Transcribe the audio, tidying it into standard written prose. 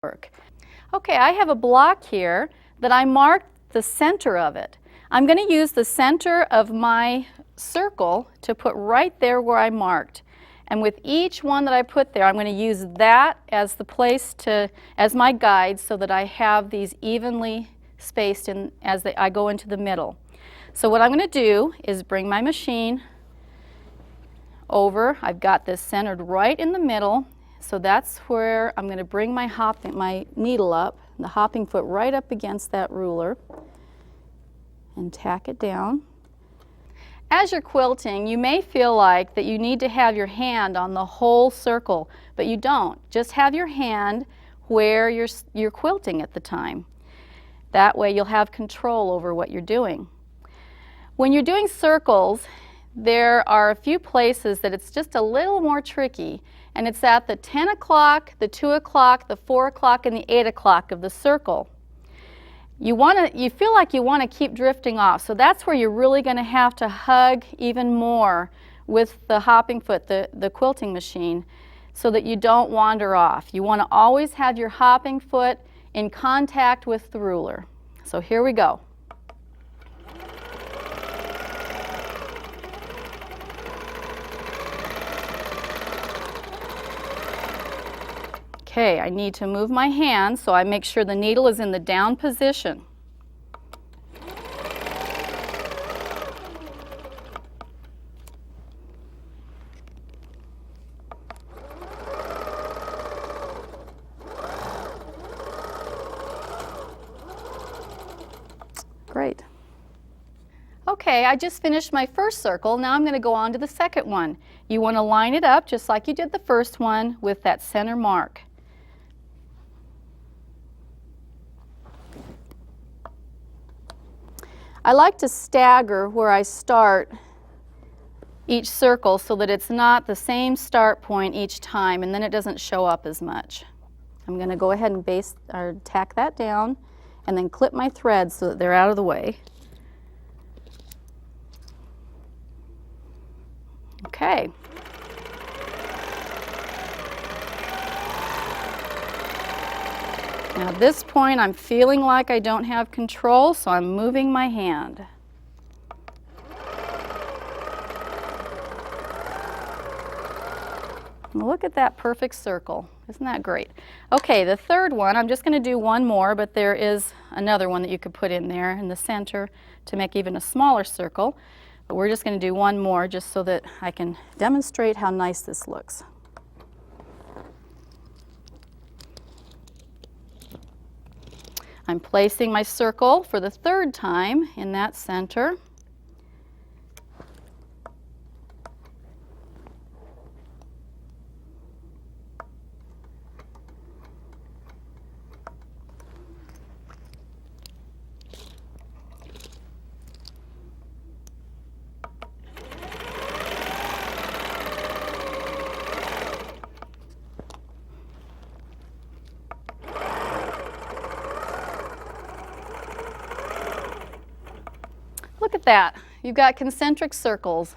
work. Okay, I have a block here that I marked the center of it. I'm going to use the center of my circle to put right there where I marked. And with each one that I put there, I'm going to use that as the place as my guide so that I have these evenly spaced as I go into the middle. So what I'm going to do is bring my machine over. I've got this centered right in the middle. So that's where I'm going to bring my needle up, the hopping foot right up against that ruler, and tack it down. As you're quilting, you may feel like that you need to have your hand on the whole circle, but you don't. Just have your hand where you're quilting at the time. That way you'll have control over what you're doing. When you're doing circles, there are a few places that it's just a little more tricky, and it's at the 10 o'clock, the 2 o'clock, the 4 o'clock, and the 8 o'clock of the circle. You feel like you want to keep drifting off, so that's where you're really going to have to hug even more with the hopping foot, the quilting machine, so that you don't wander off. You want to always have your hopping foot in contact with the ruler. So here we go. Okay, I need to move my hand so I make sure the needle is in the down position. Great. Okay, I just finished my first circle. Now I'm going to go on to the second one. You want to line it up just like you did the first one with that center mark. I like to stagger where I start each circle so that it's not the same start point each time, and then it doesn't show up as much. I'm going to go ahead and tack that down and then clip my threads so that they're out of the way. Okay. Now at this point I'm feeling like I don't have control, so I'm moving my hand. Look at that perfect circle. Isn't that great? Okay, the third one, I'm just going to do one more, but there is another one that you could put in there in the center to make even a smaller circle. But we're just going to do one more just so that I can demonstrate how nice this looks. I'm placing my circle for the third time in that center. Look at that. You've got concentric circles.